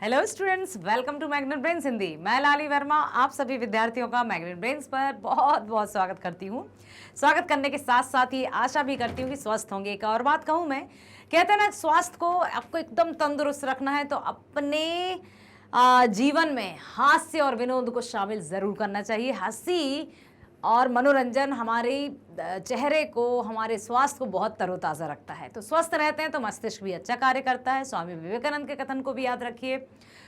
Hello students, welcome to Magnet Brains Hindi. मैं लाली वर्मा आप सभी विद्यार्थियों का मैग्नेट ब्रेन्स पर बहुत बहुत स्वागत करती हूँ। स्वागत करने के साथ साथ ये आशा भी करती हूँ कि स्वस्थ होंगे। एक और बात कहूँ मैं, कहते हैं ना, स्वास्थ्य को आपको एकदम तंदुरुस्त रखना है तो अपने जीवन में हास्य और विनोद को शामिल ज़रूर करना चाहिए। हंसी और मनोरंजन हमारे चेहरे को, हमारे स्वास्थ्य को बहुत तरोताज़ा रखता है। तो स्वस्थ रहते हैं तो मस्तिष्क भी अच्छा कार्य करता है। स्वामी विवेकानंद के कथन को भी याद रखिए,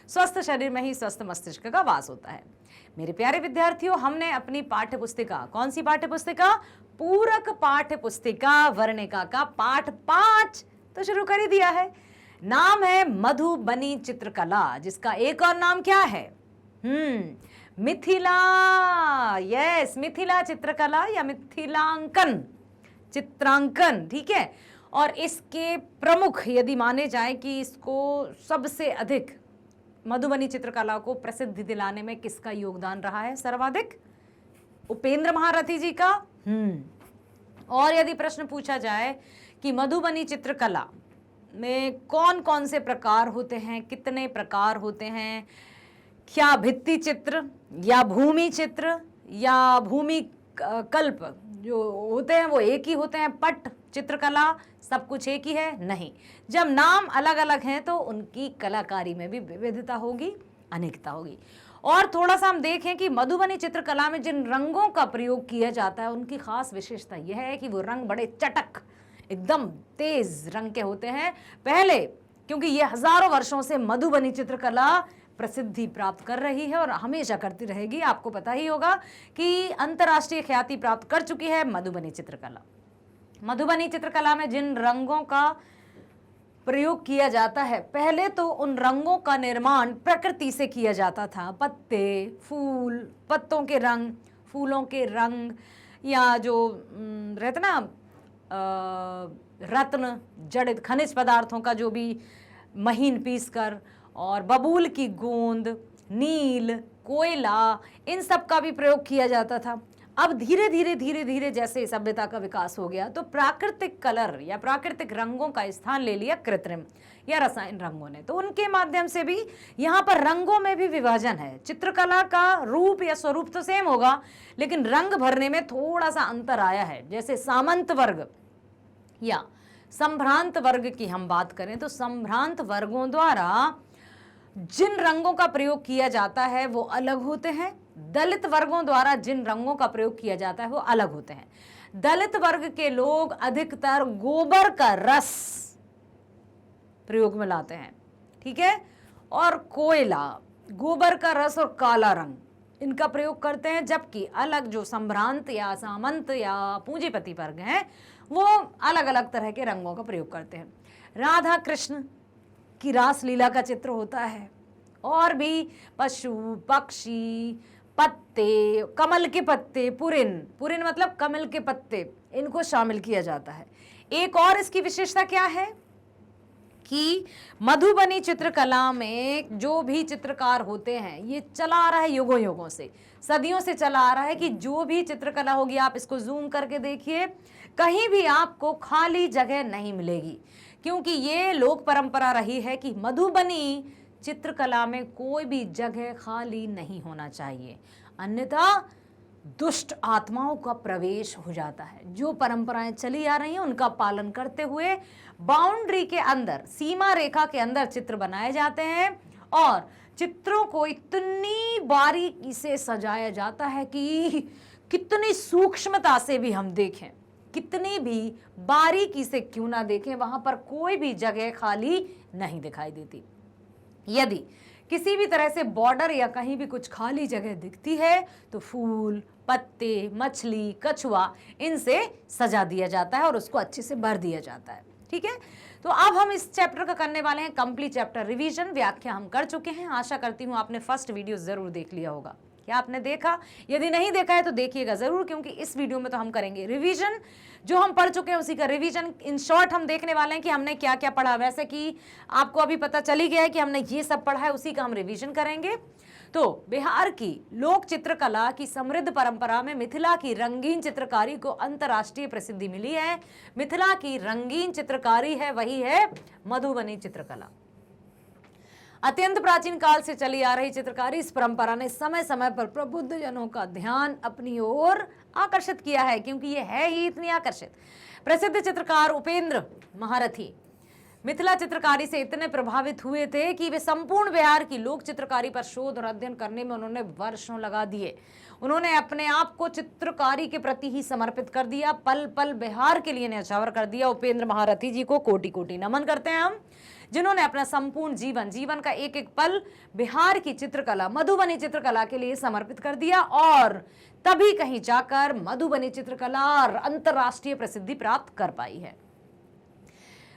स्वस्थ शरीर में ही स्वस्थ मस्तिष्क का वास होता है। मेरे प्यारे विद्यार्थियों, हमने अपनी पाठ्य पुस्तिका, कौन सी पाठ्य पुस्तिका? पूरक पाठ्य पुस्तिका वर्णिका का पाठ 5 तो शुरू कर ही दिया है। नाम है मधुबनी चित्रकला, जिसका एक और नाम क्या है? मिथिला। यस, मिथिला चित्रकला या मिथिलांकन, चित्रांकन, ठीक है। और इसके प्रमुख यदि माने जाए कि इसको सबसे अधिक, मधुबनी चित्रकला को प्रसिद्धि दिलाने में किसका योगदान रहा है सर्वाधिक? उपेंद्र महारथी जी का। और यदि प्रश्न पूछा जाए कि मधुबनी चित्रकला में कौन कौन से प्रकार होते हैं, कितने प्रकार होते हैं, क्या भित्ति चित्र या भूमि चित्र या भूमि कल्प जो होते हैं वो एक ही होते हैं, पट चित्रकला सब कुछ एक ही है? नहीं। जब नाम अलग अलग हैं तो उनकी कलाकारी में भी विविधता होगी, अनेकता होगी। और थोड़ा सा हम देखें कि मधुबनी चित्रकला में जिन रंगों का प्रयोग किया जाता है उनकी खास विशेषता यह है कि वो रंग बड़े चटक, एकदम तेज रंग के होते हैं। पहले, क्योंकि ये हजारों वर्षों से मधुबनी चित्रकला प्रसिद्धि प्राप्त कर रही है और हमेशा करती रहेगी। आपको पता ही होगा कि अंतर्राष्ट्रीय ख्याति प्राप्त कर चुकी है मधुबनी चित्रकला। मधुबनी चित्रकला में जिन रंगों का प्रयोग किया जाता है, पहले तो उन रंगों का निर्माण प्रकृति से किया जाता था। पत्ते, फूल, पत्तों के रंग, फूलों के रंग, या जो रहते ना रत्न, जड़ित खनिज पदार्थों का जो भी महीन पीस कर, और बबूल की गोंद, नील, कोयला, इन सब का भी प्रयोग किया जाता था। अब धीरे धीरे जैसे सभ्यता का विकास हो गया तो प्राकृतिक कलर या प्राकृतिक रंगों का स्थान ले लिया कृत्रिम या रसायन रंगों ने। तो उनके माध्यम से भी यहाँ पर रंगों में भी विभाजन है। चित्रकला का रूप या स्वरूप तो सेम होगा, लेकिन रंग भरने में थोड़ा सा अंतर आया है। जैसे सामंत वर्ग या संभ्रांत वर्ग की हम बात करें तो संभ्रांत वर्गों द्वारा जिन रंगों का प्रयोग किया जाता है वो अलग होते हैं। दलित वर्गों द्वारा जिन रंगों का प्रयोग किया जाता है वो अलग होते हैं। दलित वर्ग के लोग अधिकतर गोबर का रस प्रयोग में लाते हैं, ठीक है, और कोयला, गोबर का रस और काला रंग, इनका प्रयोग करते हैं। जबकि अलग जो संभ्रांत या सामंत या पूंजीपति वर्ग हैं वो अलग अलग तरह के रंगों का प्रयोग करते हैं। राधा कृष्ण की रासलीला का चित्र होता है, और भी पशु, पक्षी, पत्ते, कमल के पत्ते, पुरिन मतलब कमल के पत्ते, इनको शामिल किया जाता है। एक और इसकी विशेषता क्या है कि मधुबनी चित्रकला में जो भी चित्रकार होते हैं, ये चला आ रहा है युगों युगों से, सदियों से चला आ रहा है कि जो भी चित्रकला होगी, आप इसको जूम करके देखिए, कहीं भी आपको खाली जगह नहीं मिलेगी। क्योंकि ये लोक परंपरा रही है कि मधुबनी चित्रकला में कोई भी जगह खाली नहीं होना चाहिए, अन्यथा दुष्ट आत्माओं का प्रवेश हो जाता है। जो परंपराएं चली आ रही हैं उनका पालन करते हुए बाउंड्री के अंदर, सीमा रेखा के अंदर चित्र बनाए जाते हैं, और चित्रों को इतनी बारीकी से सजाया जाता है कि कितनी सूक्ष्मता से भी हम देखें, कितनी भी बारीकी से क्यों ना देखें, वहां पर कोई भी जगह खाली नहीं दिखाई देती। यदि किसी भी तरह से बॉर्डर या कहीं भी कुछ खाली जगह दिखती है तो फूल, पत्ते, मछली, कछुआ, इनसे सजा दिया जाता है और उसको अच्छे से भर दिया जाता है, ठीक है। तो अब हम इस चैप्टर का करने वाले हैं कंप्लीट चैप्टर रिवीजन। व्याख्या हम कर चुके हैं, आशा करती हूँ आपने फर्स्ट वीडियो जरूर देख लिया होगा। क्या आपने देखा? यदि नहीं देखा है तो देखिएगा जरूर, क्योंकि इस वीडियो में तो हम करेंगे रिवीजन, जो हम पढ़ चुके हैं उसी का रिवीजन। इन शॉर्ट हम देखने वाले हैं कि हमने क्या क्या पढ़ा। वैसे कि आपको अभी पता चल ही गया है कि हमने ये सब पढ़ा है, उसी का हम रिवीजन करेंगे। तो बिहार की लोक चित्रकला की समृद्ध परंपरा में मिथिला की रंगीन चित्रकारी को अंतर्राष्ट्रीय प्रसिद्धि मिली है। मिथिला की रंगीन चित्रकारी है, वही है मधुबनी चित्रकला। अत्यंत प्राचीन काल से चली आ रही चित्रकारी इस परंपरा ने समय समय पर प्रबुद्ध जनों का ध्यान अपनी ओर आकर्षित किया है, क्योंकि ये है ही इतनी आकर्षित। प्रसिद्ध चित्रकार उपेंद्र महारथी मिथिला चित्रकारी से इतने प्रभावित हुए थे कि वे संपूर्ण बिहार की लोक चित्रकारी पर शोध और अध्ययन करने में उन्होंने वर्षों लगा दिए। उन्होंने अपने आप को चित्रकारी के प्रति ही समर्पित कर दिया, पल पल बिहार के लिए न्यौछावर कर दिया। उपेंद्र महारथी जी को कोटि कोटि नमन करते हैं हम, जिन्होंने अपना संपूर्ण जीवन का एक एक पल बिहार की चित्रकला, मधुबनी चित्रकला के लिए समर्पित कर दिया और तभी कहीं जाकर मधुबनी चित्रकला अंतर्राष्ट्रीय प्रसिद्धि प्राप्त कर पाई है।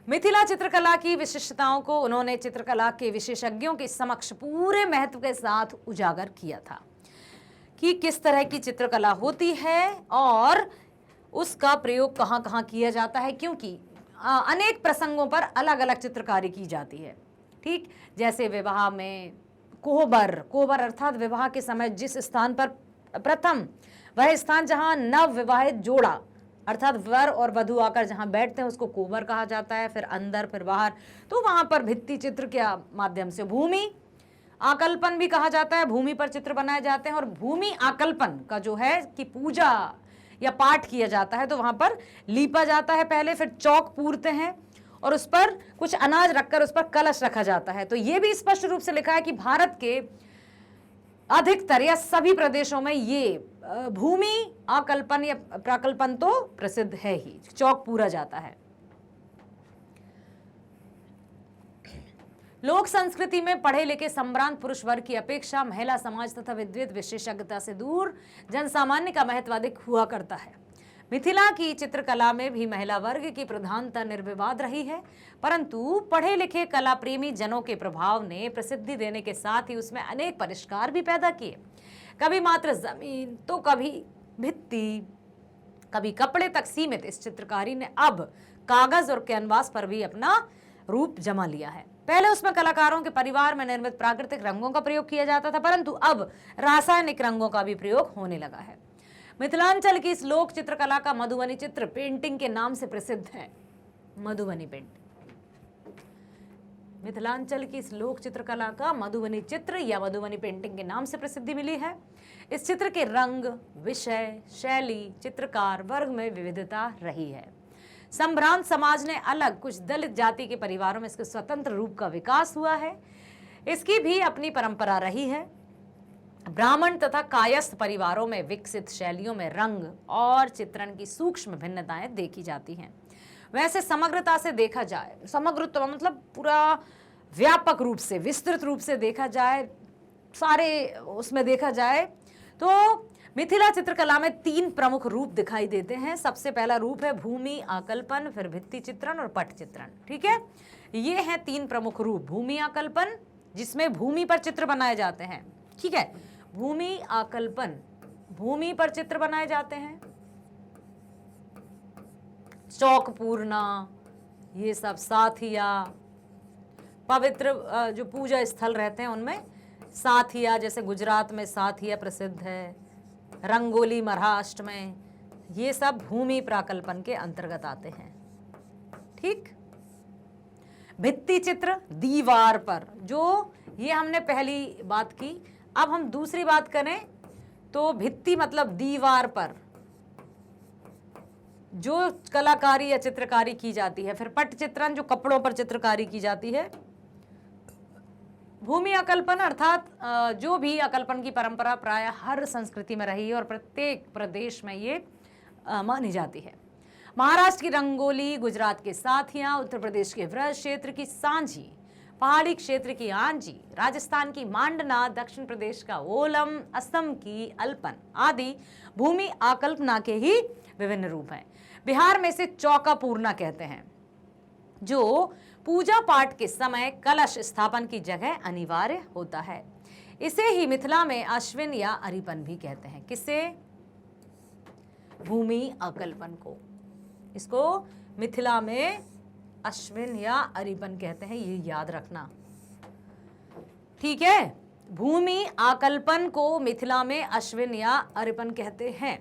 मिथिला चित्रकला की विशिष्टताओं को उन्होंने चित्रकला के विशेषज्ञों के समक्ष पूरे महत्व के साथ उजागर किया था कि किस तरह की चित्रकला होती है और उसका प्रयोग कहाँ कहाँ किया जाता है, क्योंकि अनेक प्रसंगों पर अलग अलग चित्रकारी की जाती है। ठीक, जैसे विवाह में कोहबर अर्थात विवाह के समय जिस स्थान पर प्रथम वह स्थान जहां नव विवाहित जोड़ा अर्थात वर और वधु आकर जहां बैठते हैं उसको कोहबर कहा जाता है, फिर अंदर फिर बाहर, तो वहां पर भित्ति चित्र के माध्यम से भूमि आकल्पन भी कहा जाता है, भूमि पर चित्र बनाए जाते हैं। और भूमि आकल्पन का जो है कि पूजा या पाठ किया जाता है तो वहां पर लीपा जाता है पहले, फिर चौक पूरते हैं और उस पर कुछ अनाज रखकर उस पर कलश रखा जाता है। तो यह भी स्पष्ट रूप से लिखा है कि भारत के अधिकतर या सभी प्रदेशों में ये भूमि आकल्पन या प्राकल्पन तो प्रसिद्ध है ही, चौक पूरा जाता है। लोक संस्कृति में पढ़े लिखे संभ्रांत पुरुष वर्ग की अपेक्षा महिला समाज तथा विद्वत विशेषज्ञता से दूर जनसामान्य का महत्व अधिक हुआ करता है। मिथिला की चित्रकला में भी महिला वर्ग की प्रधानता निर्विवाद रही है, परंतु पढ़े लिखे कला प्रेमी जनों के प्रभाव ने प्रसिद्धि देने के साथ ही उसमें अनेक परिष्कार भी पैदा किए। कभी मात्र जमीन तो कभी भित्ति, कभी कपड़े तक सीमित इस चित्रकारी ने अब कागज और कैनवास पर भी अपना रूप जमा लिया है। पहले उसमें कलाकारों के परिवार में निर्मित प्राकृतिक रंगों का प्रयोग किया जाता था, परंतु अब रासायनिक रंगों का भी प्रयोग होने लगा है। मिथिलांचल की इस लोक चित्रकला का मधुबनी चित्र पेंटिंग के नाम से प्रसिद्ध है। मधुबनी पेंटिंग मिथिलांचल की इस लोक चित्रकला का मधुबनी चित्र या मधुबनी पेंटिंग के नाम से प्रसिद्धि मिली है। इस चित्र के रंग, विषय, शैली, चित्रकार वर्ग में विविधता रही है। संभ्रांत समाज ने अलग कुछ दलित जाति के परिवारों में इसके स्वतंत्र रूप का विकास हुआ है। इसकी भी अपनी परंपरा रही है। ब्राह्मण तथा कायस्थ परिवारों में विकसित शैलियों में रंग और चित्रण की सूक्ष्म भिन्नताएं देखी जाती हैं। वैसे समग्रता से देखा जाए, समग्रता मतलब पूरा व्यापक रूप से, विस्तृत रूप से देखा जाए, सारे उसमें देखा जाए तो मिथिला चित्रकला में 3 प्रमुख रूप दिखाई देते हैं। सबसे पहला रूप है भूमि आकल्पन, फिर भित्ति चित्रण और पट चित्रण। ठीक है, ये हैं 3 प्रमुख रूप। भूमि आकल्पन जिसमें भूमि पर चित्र बनाए जाते हैं। ठीक है, भूमि आकल्पन, भूमि पर चित्र बनाए जाते हैं, चौक पूरना, ये सब साथिया, पवित्र जो पूजा स्थल रहते हैं उनमें साथिया, जैसे गुजरात में साथिया प्रसिद्ध है, रंगोली महाराष्ट्र में, ये सब भूमि प्राकल्पन के अंतर्गत आते हैं। ठीक, भित्ति चित्र दीवार पर, जो ये हमने पहली बात की। अब हम दूसरी बात करें तो भित्ति मतलब दीवार पर जो कलाकारी या चित्रकारी की जाती है। फिर पट चित्रण जो कपड़ों पर चित्रकारी की जाती है। भूमि आकल्पन अर्थात जो भी आकल्पन की परंपरा प्राय हर संस्कृति में रही है और प्रत्येक प्रदेश में ये मानी जाती है। महाराष्ट्र की रंगोली, गुजरात के साथिया, उत्तर प्रदेश के व्रज क्षेत्र की सांझी, पहाड़ी क्षेत्र की आंजी, राजस्थान की मांडना, दक्षिण प्रदेश का ओलम, असम की अल्पन आदि भूमि आकल्पना के ही विभिन्न रूप हैं। बिहार में इसे चौका पूरना कहते हैं, जो पूजा पाठ के समय कलश स्थापन की जगह अनिवार्य होता है। इसे ही मिथिला में अश्विन या अरिपन भी कहते हैं। किसे? भूमि आकल्पन को। इसको मिथिला में अश्विन या अरिपन कहते हैं, ये याद रखना। ठीक है, भूमि आकल्पन को मिथिला में अश्विन या अरिपन कहते हैं।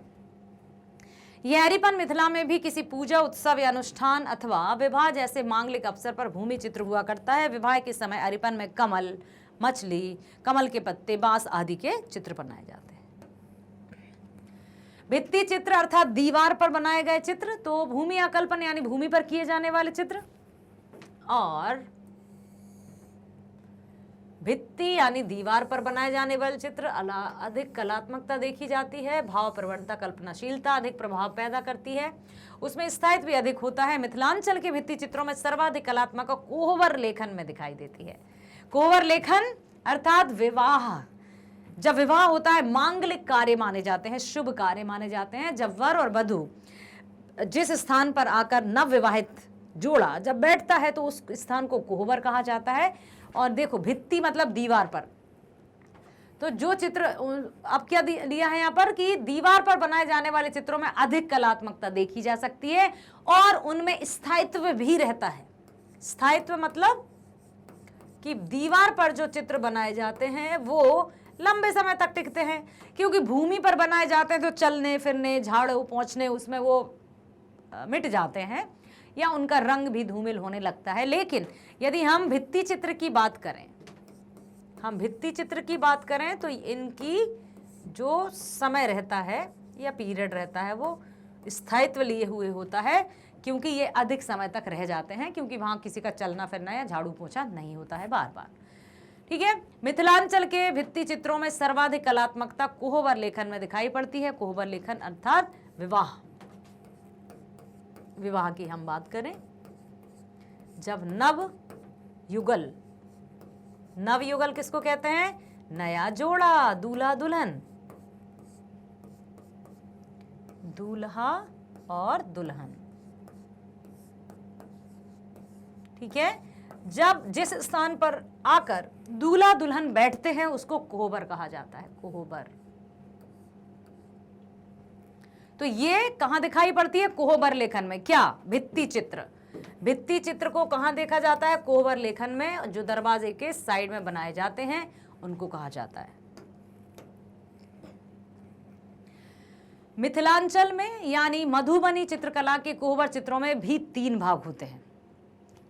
यह अरिपन मिथिला में भी किसी पूजा, उत्सव या अनुष्ठान अथवा विवाह जैसे मांगलिक अवसर पर भूमि चित्र हुआ करता है। विवाह के समय अरिपन में कमल, मछली, कमल के पत्ते, बांस आदि के चित्र बनाए जाते हैं। भित्ति चित्र अर्थात दीवार पर बनाए गए चित्र, तो भूमि आकल्पन यानी भूमि पर किए जाने वाले चित्र, और भित्ति यानी दीवार पर बनाए जाने वाले चित्र अधिक कलात्मकता देखी जाती है, भाव प्रवणता, कल्पनाशीलता अधिक प्रभाव पैदा करती है, उसमें स्थायित्व भी अधिक होता है। मिथिलांचल के भित्ति चित्रों में सर्वाधिक कलात्मक कोहबर लेखन में दिखाई देती है। कोहबर लेखन अर्थात विवाह, जब विवाह होता है मांगलिक कार्य माने जाते हैं, शुभ कार्य माने जाते हैं। जब वर और वधू जिस स्थान पर आकर नवविवाहित जोड़ा जब बैठता है तो उस स्थान को कोहबर कहा जाता है। और देखो भित्ति मतलब दीवार पर, तो जो चित्र अब क्या दिया है यहाँ पर कि दीवार पर बनाए जाने वाले चित्रों में अधिक कलात्मकता देखी जा सकती है और उनमें स्थायित्व भी रहता है। स्थायित्व मतलब कि दीवार पर जो चित्र बनाए जाते हैं वो लंबे समय तक टिकते हैं, क्योंकि भूमि पर बनाए जाते हैं तो चलने फिरने, झाड़ू पोंछने उसमें वो मिट जाते हैं या उनका रंग भी धूमिल होने लगता है। लेकिन यदि हम भित्ति चित्र की बात करें, तो इनकी जो समय रहता है या पीरियड रहता है वो स्थायित्व लिए हुए होता है, क्योंकि ये अधिक समय तक रह जाते हैं, क्योंकि वहाँ किसी का चलना फिरना या झाड़ू पोंछा नहीं होता है बार बार। ठीक है, मिथिलांचल के भित्ति चित्रों में सर्वाधिक कलात्मकता कोहबर लेखन में दिखाई पड़ती है। कोहबर लेखन अर्थात विवाह की हम बात करें, जब नवयुगल किसको कहते हैं? नया जोड़ा, दूल्हा दुल्हन, दूल्हा और दुल्हन। ठीक है, जब जिस स्थान पर आकर दूल्हा दुल्हन बैठते हैं उसको कोहबर कहा जाता है, कोहबर। तो ये कहां दिखाई पड़ती है? कोहबर लेखन में। क्या? भित्ति चित्र। भित्ति चित्र को कहां देखा जाता है? कोहबर लेखन में। जो दरवाजे के साइड में बनाए जाते हैं उनको कहा जाता है। मिथिलांचल में यानी मधुबनी चित्रकला के कोहबर चित्रों में भी 3 भाग होते हैं।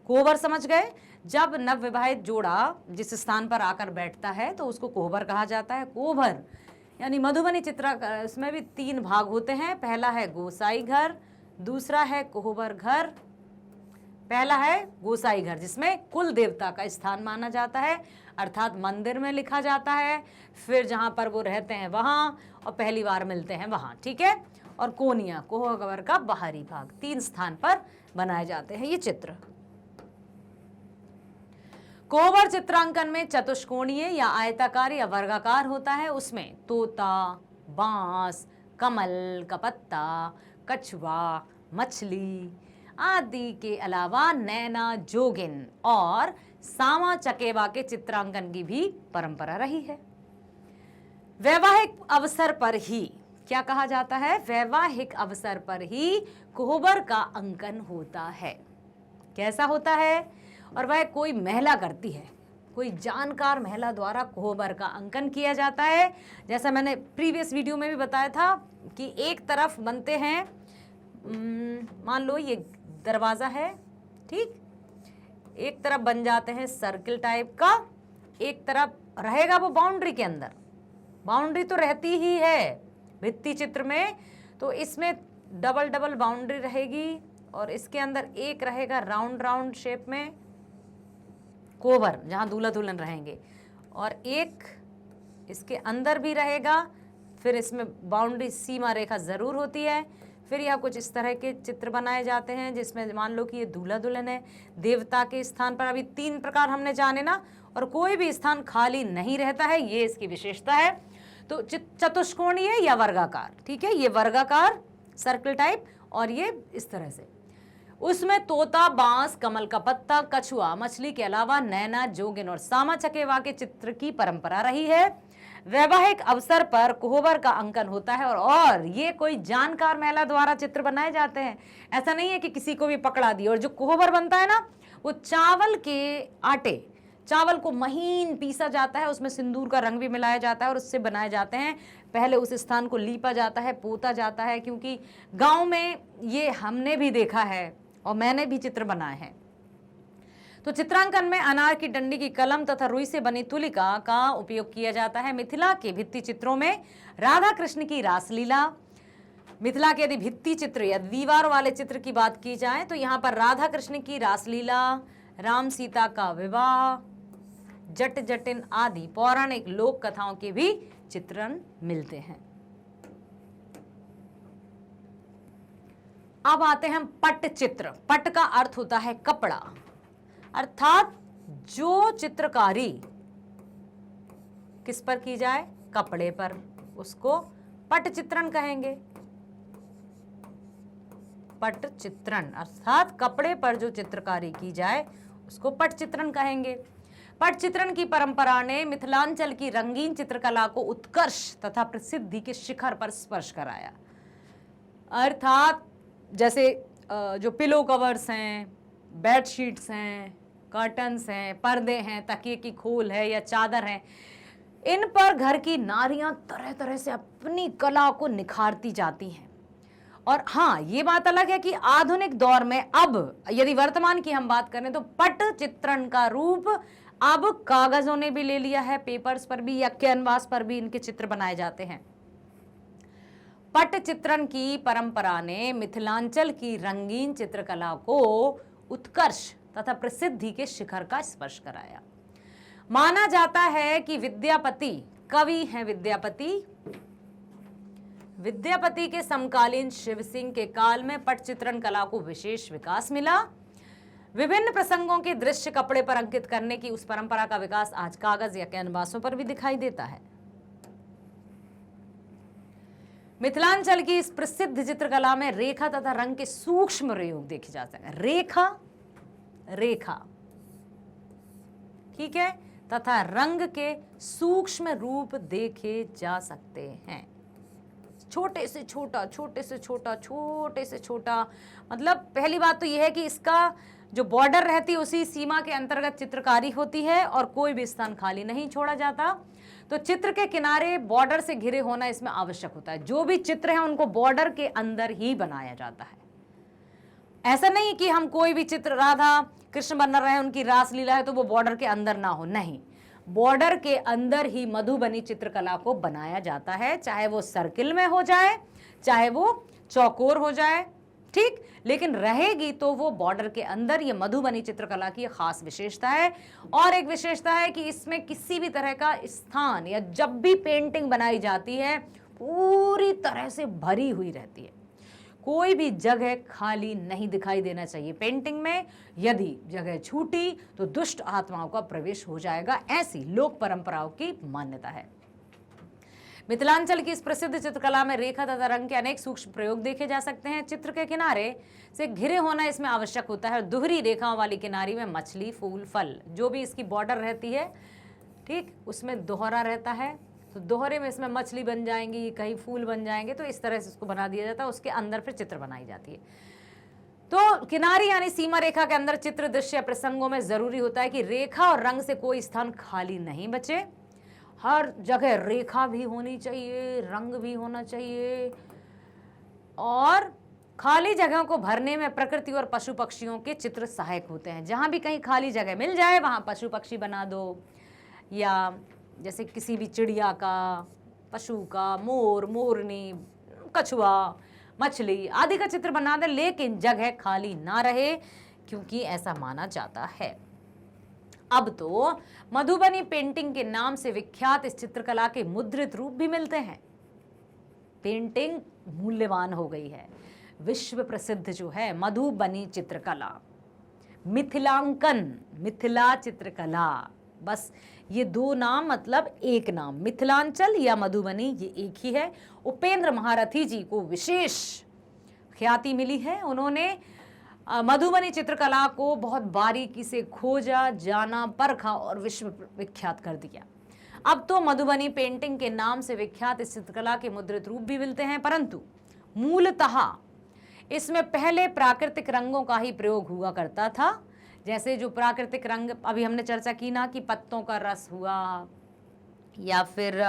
कोहबर समझ गए? जब नवविवाहित जोड़ा जिस स्थान पर आकर बैठता है तो उसको कोहबर कहा जाता है। कोहबर यानी मधुबनी चित्र, इसमें भी 3 भाग होते हैं। पहला है गोसाई घर, दूसरा है कोहबर घर। पहला है गोसाई घर जिसमें कुल देवता का स्थान माना जाता है, अर्थात मंदिर में लिखा जाता है, फिर जहां पर वो रहते हैं वहां और पहली बार मिलते हैं वहां। ठीक है, और कोनिया, कोहबर का बाहरी भाग, 3 स्थान पर बनाए जाते हैं ये चित्र। कोहबर चित्रांकन में चतुष्कोणीय या आयताकार या वर्गाकार होता है। उसमें तोता, बांस, कमल का पत्ता, कछुआ, मछली आदि के अलावा नैना, जोगिन और सामा चकेवा के चित्रांकन की भी परंपरा रही है। वैवाहिक अवसर पर ही, क्या कहा जाता है? वैवाहिक अवसर पर ही कोहबर का अंकन होता है। कैसा होता है? और वह कोई महिला करती है, कोई जानकार महिला द्वारा कोहबर का अंकन किया जाता है। जैसा मैंने प्रीवियस वीडियो में भी बताया था कि एक तरफ बनते हैं, मान लो ये दरवाज़ा है, ठीक, एक तरफ बन जाते हैं सर्किल टाइप का, एक तरफ रहेगा वो बाउंड्री के अंदर। बाउंड्री तो रहती ही है भित्ति चित्र में, तो इसमें डबल डबल बाउंड्री रहेगी और इसके अंदर एक रहेगा राउंड राउंड शेप में कोहबर जहाँ दूल्हा दुल्हन रहेंगे, और एक इसके अंदर भी रहेगा। फिर इसमें बाउंड्री सीमा रेखा ज़रूर होती है। फिर यह कुछ इस तरह के चित्र बनाए जाते हैं जिसमें मान लो कि ये दूल्हा दुल्हन है। देवता के स्थान पर अभी 3 प्रकार हमने जाने ना, और कोई भी स्थान खाली नहीं रहता है, ये इसकी विशेषता है। तो चतुष्कोणीय या वर्गाकार, ठीक है, ये वर्गाकार सर्कल टाइप, और ये इस तरह से। उसमें तोता, बांस, कमल का पत्ता, कछुआ, मछली के अलावा नैना, जोगिन और सामा चकेवा के चित्र की परंपरा रही है। वैवाहिक अवसर पर कोहबर का अंकन होता है और ये कोई जानकार महिला द्वारा चित्र बनाए जाते हैं। ऐसा नहीं है कि किसी को भी पकड़ा दिया। और जो कोहबर बनता है ना, वो चावल के आटे, चावल को महीन पीसा जाता है, उसमें सिंदूर का रंग भी मिलाया जाता है और उससे बनाए जाते हैं। पहले उस स्थान को लीपा जाता है, पोता जाता है, क्योंकि गांव में ये हमने भी देखा है और मैंने भी चित्र बनाए हैं। तो तो चित्रांकन में अनार की डंडी की कलम तथा रुई से बनी तुलिका का उपयोग किया जाता है। मिथिला के भित्ति चित्रों में राधा कृष्ण की रासलीला, मिथिला के यदि भित्ति चित्र या दीवार वाले चित्र की बात की जाए तो यहाँ पर राधा कृष्ण की रासलीला, राम सीता का विवाह, जट जटिन आदि पौराणिक लोक कथाओं के भी चित्रण मिलते हैं। अब आते हैं हम पट चित्र। पट का अर्थ होता है कपड़ा, अर्थात जो चित्रकारी किस पर की जाए, कपड़े पर, उसको पट चित्रण कहेंगे। पट चित्रण अर्थात कपड़े पर जो चित्रकारी की जाए उसको पट चित्रण कहेंगे। पट चित्रण की परंपरा ने मिथिलांचल की रंगीन चित्रकला को उत्कर्ष तथा प्रसिद्धि के शिखर पर स्पर्श कराया। अर्थात जैसे जो पिलो कवर्स हैं, बेडशीट्स हैं, कर्टन्स हैं, पर्दे हैं, तकिए की खोल है या चादर है, इन पर घर की नारियां तरह तरह से अपनी कला को निखारती जाती हैं। और हाँ, ये बात अलग है कि आधुनिक दौर में अब यदि वर्तमान की हम बात करें तो पट चित्रण का रूप अब कागजों ने भी ले लिया है, पेपर्स पर भी या कैनवास पर भी इनके चित्र बनाए जाते हैं। पट चित्रण की परंपरा ने मिथिलांचल की रंगीन चित्रकला को उत्कर्ष तथा प्रसिद्धि के शिखर का स्पर्श कराया। माना जाता है कि विद्यापति कवि हैं। विद्यापति के समकालीन शिव सिंह के काल में पट चित्रण कला को विशेष विकास मिला। विभिन्न प्रसंगों के दृश्य कपड़े पर अंकित करने की उस परंपरा का विकास आज कागज या कैनवासों पर भी दिखाई देता है। मिथिलांचल की इस प्रसिद्ध चित्रकला में रेखा तथा रंग के सूक्ष्म प्रयोग देखे जा सकते हैं। रेखा ठीक है, तथा रंग के सूक्ष्म रूप देखे जा सकते हैं। छोटे से छोटा, छोटे से छोटा, छोटे से छोटा, मतलब पहली बात तो यह है कि इसका जो बॉर्डर रहती है उसी सीमा के अंतर्गत चित्रकारी होती है और कोई भी स्थान खाली नहीं छोड़ा जाता। तो चित्र के किनारे बॉर्डर से घिरे होना इसमें आवश्यक होता है। जो भी चित्र है उनको बॉर्डर के अंदर ही बनाया जाता है। ऐसा नहीं कि हम कोई भी चित्र, राधा कृष्ण बना रहे हैं, उनकी रासलीला है तो वो बॉर्डर के अंदर ना हो, नहीं, बॉर्डर के अंदर ही मधुबनी चित्रकला को बनाया जाता है, चाहे वो सर्किल में हो जाए, चाहे वो चौकोर हो जाए, ठीक, लेकिन रहेगी तो वो बॉर्डर के अंदर। ये मधुबनी चित्रकला की खास विशेषता है। और एक विशेषता है कि इसमें किसी भी तरह का स्थान या जब भी पेंटिंग बनाई जाती है पूरी तरह से भरी हुई रहती है, कोई भी जगह खाली नहीं दिखाई देना चाहिए पेंटिंग में। यदि जगह छूटी तो दुष्ट आत्माओं का प्रवेश हो जाएगा, ऐसी लोक परंपराओं की मान्यता है। मिथिलांचल की इस प्रसिद्ध चित्रकला में रेखा तथा रंग के अनेक सूक्ष्म प्रयोग देखे जा सकते हैं। चित्र के किनारे से घिरे होना इसमें आवश्यक होता है। दोहरी रेखाओं वाली किनारी में मछली, फूल, फल, जो भी इसकी बॉर्डर रहती है, ठीक, उसमें दोहरा रहता है, तो दोहरे में इसमें मछली बन जाएंगी, कहीं फूल बन जाएंगे, तो इस तरह से इसको बना दिया जाता है। उसके अंदर फिर चित्र बनाई जाती है। तो किनारी यानी सीमा रेखा के अंदर चित्र, दृश्य, प्रसंगों में जरूरी होता है कि रेखा और रंग से कोई स्थान खाली नहीं बचे। हर जगह रेखा भी होनी चाहिए, रंग भी होना चाहिए, और खाली जगहों को भरने में प्रकृति और पशु पक्षियों के चित्र सहायक होते हैं। जहां भी कहीं खाली जगह मिल जाए वहां पशु पक्षी बना दो, या जैसे किसी भी चिड़िया का, पशु का, मोर, मोरनी, कछुआ, मछली आदि का चित्र बना दे, लेकिन जगह खाली ना रहे, क्योंकि ऐसा माना जाता है। अब तो मधुबनी पेंटिंग के नाम से विख्यात इस चित्रकला के मुद्रित रूप भी मिलते हैं। पेंटिंग मूल्यवान हो गई है। विश्व प्रसिद्ध जो है मधुबनी चित्रकला, मिथिलांकन, मिथिला चित्रकला, बस ये दो नाम मतलब एक नाम, मिथिलांचल या मधुबनी, ये एक ही है। उपेंद्र महारथी जी को विशेष ख्याति मिली है। उन्होंने मधुबनी चित्रकला को बहुत बारीकी से खोजा, जाना, परखा और विश्व विख्यात कर दिया। अब तो मधुबनी पेंटिंग के नाम से विख्यात इस चित्रकला के मुद्रित रूप भी मिलते हैं, परंतु मूलतः इसमें पहले प्राकृतिक रंगों का ही प्रयोग हुआ करता था। जैसे जो प्राकृतिक रंग अभी हमने चर्चा की ना, कि पत्तों का रस हुआ या फिर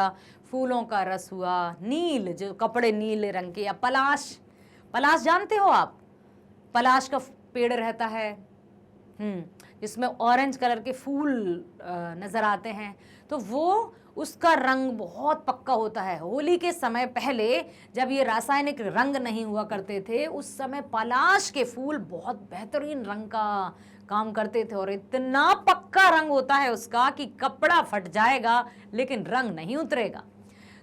फूलों का रस हुआ, नील, जो कपड़े नीले रंग के, या पलाश, पलाश जानते हो आप, पलाश का पेड़ रहता है, जिसमें ऑरेंज कलर के फूल नज़र आते हैं, तो वो उसका रंग बहुत पक्का होता है। होली के समय पहले जब ये रासायनिक रंग नहीं हुआ करते थे, उस समय पलाश के फूल बहुत बेहतरीन रंग का काम करते थे और इतना पक्का रंग होता है उसका कि कपड़ा फट जाएगा लेकिन रंग नहीं उतरेगा।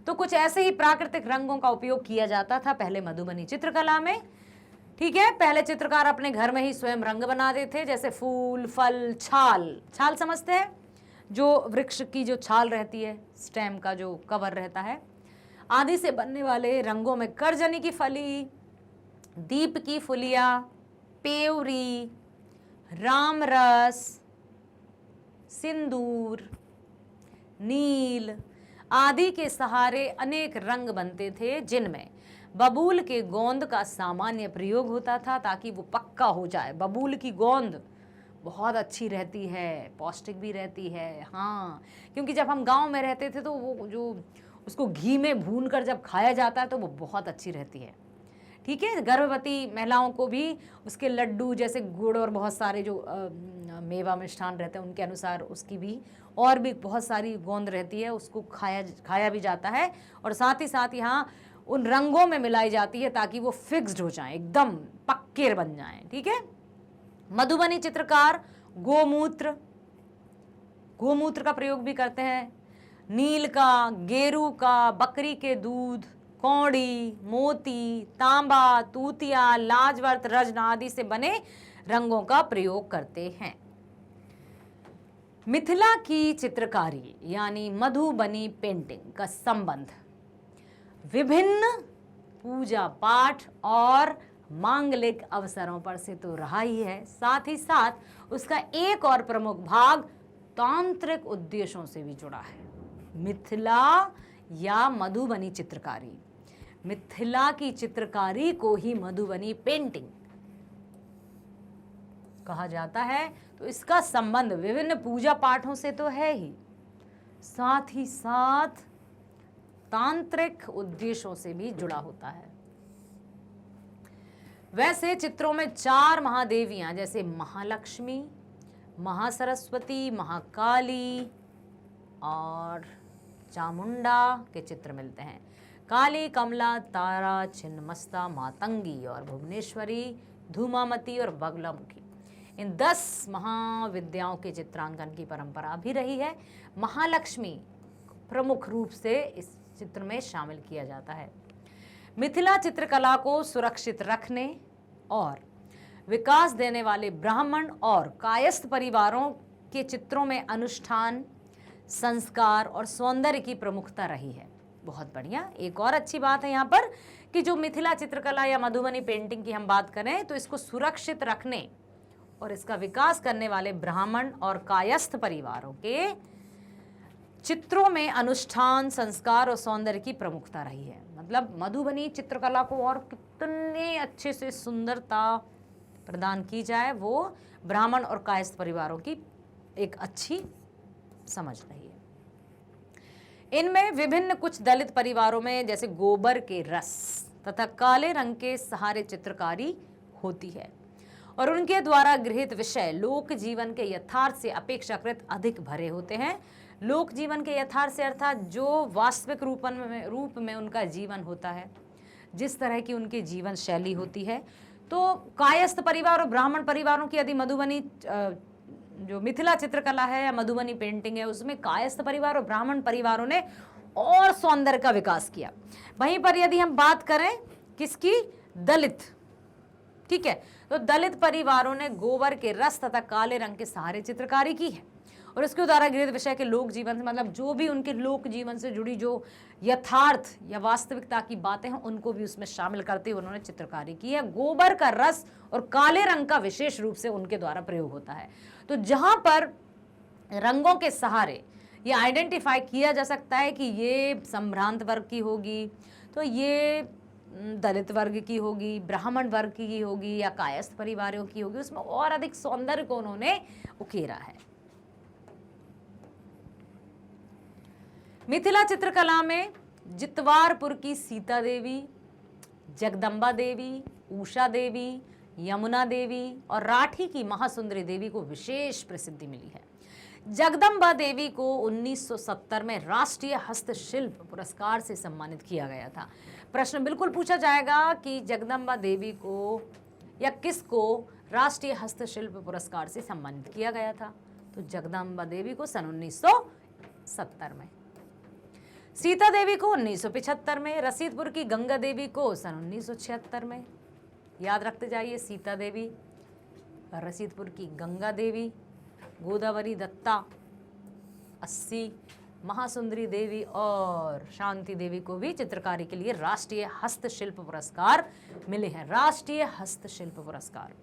तो कुछ ऐसे ही प्राकृतिक रंगों का उपयोग किया जाता था पहले मधुबनी चित्रकला में। ठीक है, पहले चित्रकार अपने घर में ही स्वयं रंग बनाते थे, जैसे फूल, फल, छाल। छाल समझते हैं, जो वृक्ष की जो छाल रहती है, स्टेम का जो कवर रहता है, आदि से बनने वाले रंगों में करजनी की फली, दीप की फुलिया, पेवरी, रामरस, सिंदूर, नील आदि के सहारे अनेक रंग बनते थे, जिनमें बबूल के गोंद का सामान्य प्रयोग होता था ताकि वो पक्का हो जाए। बबूल की गोंद बहुत अच्छी रहती है, पौष्टिक भी रहती है। हाँ, क्योंकि जब हम गांव में रहते थे तो वो जो उसको घी में भून कर जब खाया जाता है तो वो बहुत अच्छी रहती है। ठीक है, गर्भवती महिलाओं को भी उसके लड्डू, जैसे गुड़ और बहुत सारे जो मेवा मिष्ठान रहते हैं उनके अनुसार उसकी भी और भी बहुत सारी गोंद रहती है, उसको खाया भी जाता है और साथ ही साथ यहाँ उन रंगों में मिलाई जाती है ताकि वो फिक्स्ड हो जाएं, एकदम पक्के बन जाएं। ठीक है, मधुबनी चित्रकार गोमूत्र का प्रयोग भी करते हैं, नील का, गेरू का, बकरी के दूध, कौड़ी, मोती, तांबा, तूतिया, लाजवर्त, रजन आदि से बने रंगों का प्रयोग करते हैं। मिथिला की चित्रकारी यानी मधुबनी पेंटिंग का संबंध विभिन्न पूजा पाठ और मांगलिक अवसरों पर से तो रहा ही है, साथ ही साथ उसका एक और प्रमुख भाग तांत्रिक उद्देश्यों से भी जुड़ा है। मिथिला या मधुबनी चित्रकारी, मिथिला की चित्रकारी को ही मधुबनी पेंटिंग कहा जाता है, तो इसका संबंध विभिन्न पूजा पाठों से तो है ही, साथ ही साथ तांत्रिक उद्देश्यों से भी जुड़ा होता है। वैसे चित्रों में 4 महादेवियां जैसे महालक्ष्मी, महासरस्वती, महाकाली और चामुंडा के चित्र मिलते हैं। काली, कमला, तारा, छिन्नमस्ता, मातंगी और भुवनेश्वरी, धूमावती और बगलामुखी, इन 10 महाविद्याओं के चित्रांकन की परंपरा भी रही है। महालक्ष्मी प्रमुख रूप से इस चित्र में शामिल किया जाता है। मिथिला चित्रकला को सुरक्षित रखने और विकास देने वाले ब्राह्मण और कायस्थ परिवारों के चित्रों में अनुष्ठान, संस्कार और सौंदर्य की प्रमुखता रही है। बहुत बढ़िया। एक और अच्छी बात है यहाँ पर कि जो मिथिला चित्रकला या मधुबनी पेंटिंग की हम बात करें तो इसको सुरक्षित रखने और इसका विकास करने वाले ब्राह्मण और कायस्थ परिवारों के चित्रों में अनुष्ठान, संस्कार और सौंदर्य की प्रमुखता रही है। मतलब मधुबनी चित्रकला को और कितने अच्छे से सुंदरता प्रदान की जाए, वो ब्राह्मण और कायस्थ परिवारों की एक अच्छी समझ रही है। इनमें विभिन्न कुछ दलित परिवारों में जैसे गोबर के रस तथा काले रंग के सहारे चित्रकारी होती है और उनके द्वारा गृहीत विषय लोक जीवन के यथार्थ से अपेक्षाकृत अधिक भरे होते हैं। लोक जीवन के यथार्थ से अर्थात जो वास्तविक रूप में उनका जीवन होता है, जिस तरह की उनकी जीवन शैली होती है। तो कायस्थ परिवार और ब्राह्मण परिवारों की यदि मधुबनी जो मिथिला चित्रकला है या मधुबनी पेंटिंग है, उसमें कायस्थ परिवार और ब्राह्मण परिवारों ने और सौंदर्य का विकास किया। वहीं पर यदि हम बात करें किसकी, दलित, ठीक है, तो दलित परिवारों ने गोबर के रस तथा काले रंग के सहारे चित्रकारी की है और इसके द्वारा गृहीत विषय के लोक जीवन से, मतलब जो भी उनके लोक जीवन से जुड़ी जो यथार्थ या वास्तविकता की बातें हैं उनको भी उसमें शामिल करते हुए उन्होंने चित्रकारी की है। गोबर का रस और काले रंग का विशेष रूप से उनके द्वारा प्रयोग होता है। तो जहां पर रंगों के सहारे ये आइडेंटिफाई किया जा सकता है कि ये संभ्रांत वर्ग की होगी, तो ये दलित वर्ग की होगी, ब्राह्मण वर्ग की होगी या कायस्थ परिवारों की होगी, उसमें और अधिक सौंदर्य को उन्होंने उकेरा है। मिथिला चित्रकला में जितवारपुर की सीता देवी, जगदम्बा देवी, उषा देवी, यमुना देवी और राठी की महासुंदरी देवी को विशेष प्रसिद्धि मिली है। जगदम्बा देवी को 1970 में राष्ट्रीय हस्तशिल्प पुरस्कार से सम्मानित किया गया था। प्रश्न बिल्कुल पूछा जाएगा कि जगदम्बा देवी को या किसको राष्ट्रीय हस्तशिल्प पुरस्कार से सम्मानित किया गया था, तो जगदम्बा देवी को सन 1970 में, सीता देवी को 1975 में, रसीदपुर की गंगा देवी को सन 1976 में। याद रखते जाइए, सीता देवी, रसीदपुर की गंगा देवी, गोदावरी दत्ता 80, महासुंदरी देवी और शांति देवी को भी चित्रकारी के लिए राष्ट्रीय हस्तशिल्प पुरस्कार मिले हैं, राष्ट्रीय हस्तशिल्प पुरस्कार।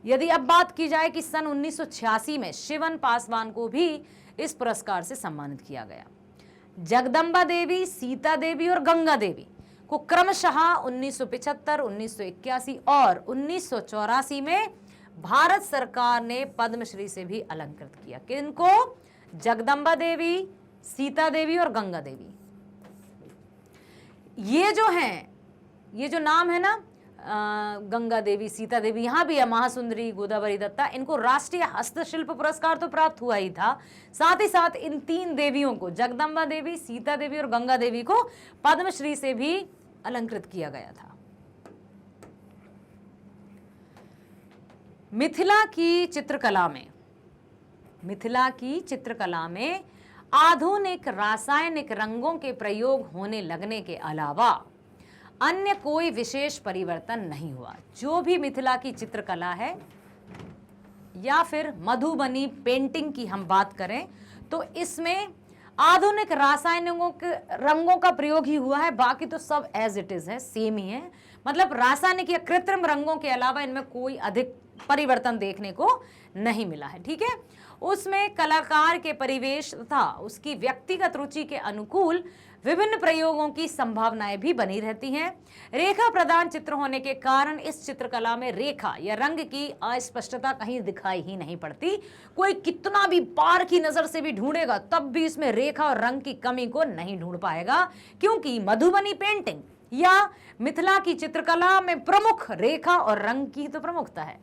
यदि अब बात की जाए कि सन 1986 में शिवन पासवान को भी इस पुरस्कार से सम्मानित किया गया। जगदम्बा देवी, सीता देवी और गंगा देवी को क्रमशः 1975, 1981 और 1984 में भारत सरकार ने पद्मश्री से भी अलंकृत किया। किनको? जगदम्बा देवी, सीता देवी और गंगा देवी। ये जो हैं, ये जो नाम है ना, गंगा देवी, सीता देवी, यहां भी है महासुंदरी, गोदावरी दत्ता, इनको राष्ट्रीय हस्तशिल्प पुरस्कार तो प्राप्त हुआ ही था, साथ ही साथ इन 3 देवियों को, जगदम्बा देवी, सीता देवी और गंगा देवी को पद्मश्री से भी अलंकृत किया गया था। मिथिला की चित्रकला में आधुनिक रासायनिक रंगों के प्रयोग होने लगने के अलावा अन्य कोई विशेष परिवर्तन नहीं हुआ। जो भी मिथिला की चित्रकला है या फिर मधुबनी पेंटिंग की हम बात करें तो इसमें आधुनिक रासायनिकों के रंगों का प्रयोग ही हुआ है, बाकी तो सब एज इट इज है, सेम ही है। मतलब रासायनिक या कृत्रिम रंगों के अलावा इनमें कोई अधिक परिवर्तन देखने को नहीं मिला है। ठीक है, उसमें कलाकार के परिवेश तथा उसकी व्यक्तिगत रुचि के अनुकूल विभिन्न प्रयोगों की संभावनाएं भी बनी रहती हैं। रेखा प्रधान चित्र होने के कारण इस चित्रकला में रेखा या रंग की अस्पष्टता कहीं दिखाई ही नहीं पड़ती। कोई कितना भी पार की नजर से भी ढूंढेगा तब भी इसमें रेखा और रंग की कमी को नहीं ढूंढ पाएगा, क्योंकि मधुबनी पेंटिंग या मिथिला की चित्रकला में प्रमुख रेखा और रंग की तो प्रमुखता है।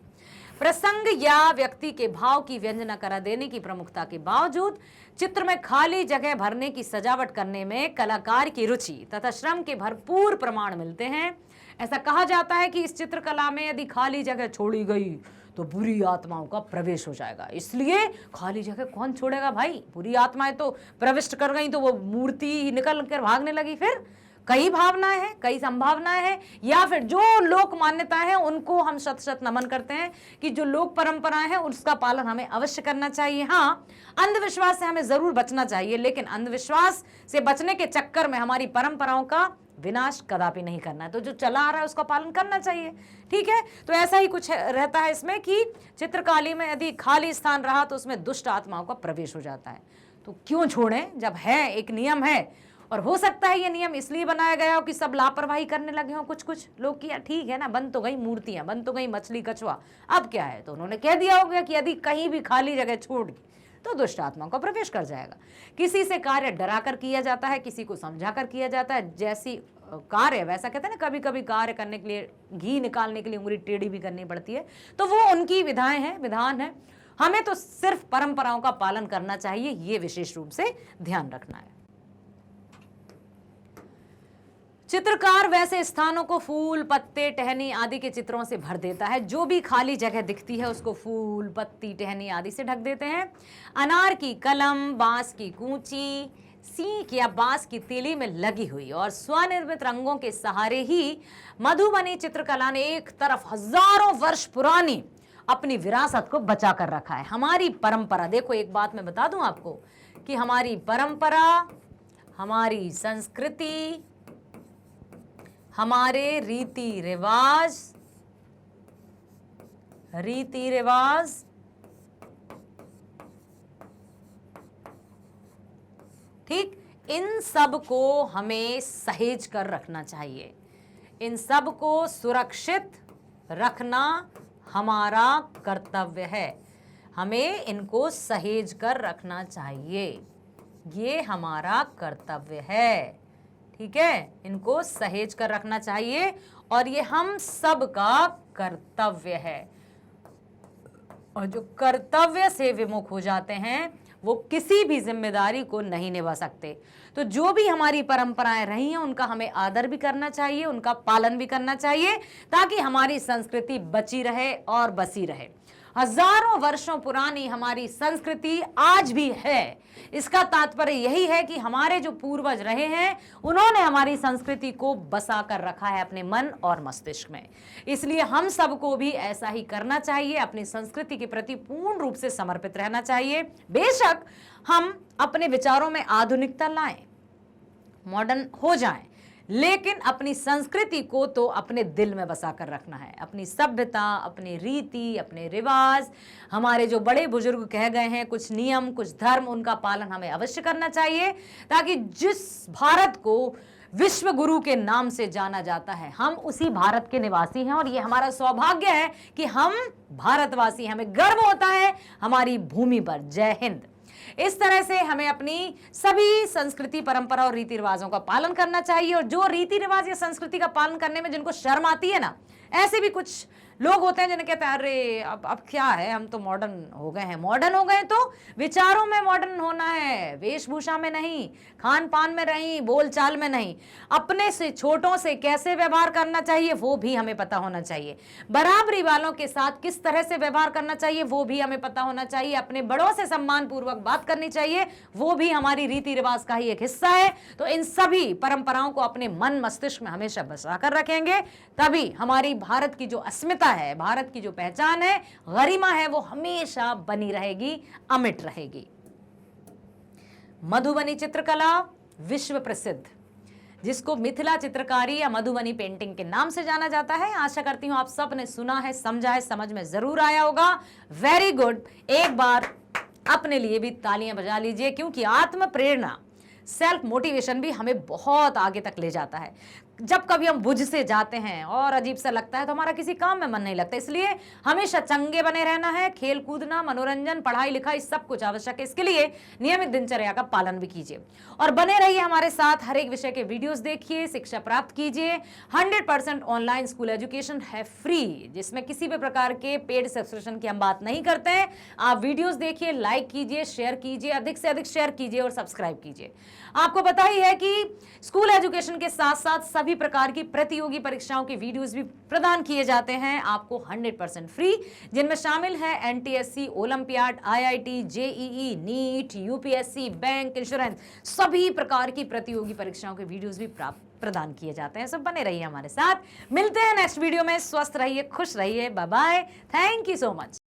प्रसंग या व्यक्ति के भाव की व्यंजना करा देने की प्रमुखता के बावजूद चित्र में खाली जगह भरने की सजावट करने में कलाकार की रुचि तथा श्रम के भरपूर प्रमाण मिलते हैं। ऐसा कहा जाता है कि इस चित्रकला में यदि खाली जगह छोड़ी गई तो बुरी आत्माओं का प्रवेश हो जाएगा, इसलिए खाली जगह कौन छोड़ेगा भाई। बुरी आत्माएं तो प्रविष्ट कर गई तो वो मूर्ति निकल कर भागने लगी। फिर कई भावनाएं हैं, कई संभावनाएं हैं, या फिर जो लोक मान्यताएं हैं उनको हम शत शत नमन करते हैं कि जो लोक परंपराएं हैं उसका पालन हमें अवश्य करना चाहिए। हाँ, अंधविश्वास से हमें जरूर बचना चाहिए, लेकिन अंधविश्वास से बचने के चक्कर में हमारी परंपराओं का विनाश कदापि नहीं करना है। तो जो चला आ रहा है उसका पालन करना चाहिए। ठीक है, तो ऐसा ही कुछ रहता है इसमें कि चित्रकारी में यदि खाली स्थान रहा तो उसमें दुष्ट आत्माओं का प्रवेश हो जाता है। तो क्यों छोड़ें जब है, एक नियम है। और हो सकता है ये नियम इसलिए बनाया गया हो कि सब लापरवाही करने लगे हो कुछ लोग, कि ठीक है ना, बन तो गई मूर्तियां, बन तो गई मछली कछुआ, अब क्या है। तो उन्होंने कह दिया होगा कि यदि कहीं भी खाली जगह छोड़ दी तो दुष्ट आत्माओं का प्रवेश कर जाएगा। किसी से कार्य डरा कर किया जाता है, किसी को समझा कर किया जाता है। जैसी कार्य, वैसा कहते हैं ना, कभी कभी कार्य करने के लिए घी निकालने के लिए उंगली टेढ़ी भी करनी पड़ती है, तो वो उनकी विधाएं हैं, विधान है। हमें तो सिर्फ परंपराओं का पालन करना चाहिए, ये विशेष रूप से ध्यान रखना है। चित्रकार वैसे स्थानों को फूल, पत्ते, टहनी आदि के चित्रों से भर देता है। जो भी खाली जगह दिखती है उसको फूल, पत्ती, टहनी आदि से ढक देते हैं। अनार की कलम, बांस की कूंची, सींक या बांस की तीली में लगी हुई और स्वनिर्मित रंगों के सहारे ही मधुबनी चित्रकला ने एक तरफ हजारों वर्ष पुरानी अपनी विरासत को बचा कर रखा है। हमारी परंपरा, देखो एक बात मैं बता दूं आपको कि हमारी परंपरा, हमारी संस्कृति, हमारे रीति रिवाज ठीक, इन सब को हमें सहेज कर रखना चाहिए। इन सब को सुरक्षित रखना हमारा कर्तव्य है। हमें इनको सहेज कर रखना चाहिए, ये हमारा कर्तव्य है। ठीक है, इनको सहेज कर रखना चाहिए और ये हम सब का कर्तव्य है। और जो कर्तव्य से विमुख हो जाते हैं वो किसी भी जिम्मेदारी को नहीं निभा सकते। तो जो भी हमारी परंपराएं रही हैं उनका हमें आदर भी करना चाहिए, उनका पालन भी करना चाहिए, ताकि हमारी संस्कृति बची रहे और बसी रहे। हजारों वर्षों पुरानी हमारी संस्कृति आज भी है। इसका तात्पर्य यही है कि हमारे जो पूर्वज रहे हैं उन्होंने हमारी संस्कृति को बसा कर रखा है अपने मन और मस्तिष्क में। इसलिए हम सबको भी ऐसा ही करना चाहिए, अपनी संस्कृति के प्रति पूर्ण रूप से समर्पित रहना चाहिए। बेशक हम अपने विचारों में आधुनिकता लाएं, मॉडर्न हो जाएं, लेकिन अपनी संस्कृति को तो अपने दिल में बसा कर रखना है। अपनी सभ्यता, अपनी रीति, अपने रिवाज, हमारे जो बड़े बुजुर्ग कह गए हैं कुछ नियम, कुछ धर्म, उनका पालन हमें अवश्य करना चाहिए, ताकि जिस भारत को विश्व गुरु के नाम से जाना जाता है, हम उसी भारत के निवासी हैं और ये हमारा सौभाग्य है कि हम भारतवासी, हमें गर्व होता है हमारी भूमि पर। जय हिंद। इस तरह से हमें अपनी सभी संस्कृति, परंपरा और रीति रिवाजों का पालन करना चाहिए। और जो रीति रिवाज या संस्कृति का पालन करने में जिनको शर्म आती है ना, ऐसे भी कुछ लोग होते हैं जिन्हें कहते हैं अरे अब क्या है, हम तो मॉडर्न हो गए हैं। मॉडर्न हो गए तो विचारों में मॉडर्न होना है, वेशभूषा में नहीं, खान पान में नहीं, बोलचाल में नहीं। अपने से छोटों से कैसे व्यवहार करना चाहिए वो भी हमें पता होना चाहिए। बराबरी वालों के साथ किस तरह से व्यवहार करना चाहिए वो भी हमें पता होना चाहिए। अपने बड़ों से सम्मान पूर्वक बात करनी चाहिए, वो भी हमारी रीति रिवाज का ही एक हिस्सा है। तो इन सभी परंपराओं को अपने मन मस्तिष्क में हमेशा बसा कर रखेंगे, तभी हमारी भारत की जो अस्मिता है, भारत की जो पहचान है, गरिमा है, वो हमेशा बनी रहेगी, अमिट रहेगी। मधुबनी चित्रकला विश्व प्रसिद्ध, जिसको मिथिला चित्रकारी या मधुबनी पेंटिंग के नाम से जाना जाता है। आशा करती हूं आप सब ने सुना है, समझा है, समझ में जरूर आया होगा। Very good. एक बार अपने लिए भी तालियां बजा लीजिए, क्योंकि आत्म प्रेरणा, सेल्फ मोटिवेशन भी हमें बहुत आगे तक ले जाता है। जब कभी हम बुझ से जाते हैं और अजीब सा लगता है तो हमारा किसी काम में मन नहीं लगता। इसलिए हमेशा चंगे बने रहना है। खेल कूदना, मनोरंजन, पढ़ाई लिखाई सब कुछ आवश्यक है। इसके लिए नियमित दिनचर्या का पालन भी कीजिए और बने रहिए हमारे साथ। हर एक विषय के वीडियोस देखिए, शिक्षा प्राप्त कीजिए। 100% ऑनलाइन स्कूल एजुकेशन है, फ्री, जिसमें किसी भी प्रकार के पेड सब्सक्रिप्शन की हम बात नहीं करते हैं। आप वीडियोस देखिए, लाइक कीजिए, शेयर कीजिए, अधिक से अधिक शेयर कीजिए और सब्सक्राइब कीजिए। आपको पता ही है कि स्कूल एजुकेशन के साथ साथ सभी प्रकार की प्रतियोगी परीक्षाओं के वीडियोस भी प्रदान किए जाते हैं आपको 100% फ्री, जिनमें शामिल है NTSC, olympiad, IIT, JEE, NEET, UPSC, bank, insurance, सभी प्रकार की प्रतियोगी परीक्षाओं के वीडियोस भी प्रदान किए जाते हैं। सब बने रहिए हमारे साथ। मिलते हैं नेक्स्ट वीडियो में। स्वस्थ रहिए, खुश रहिए। Bye bye. Thank you so much.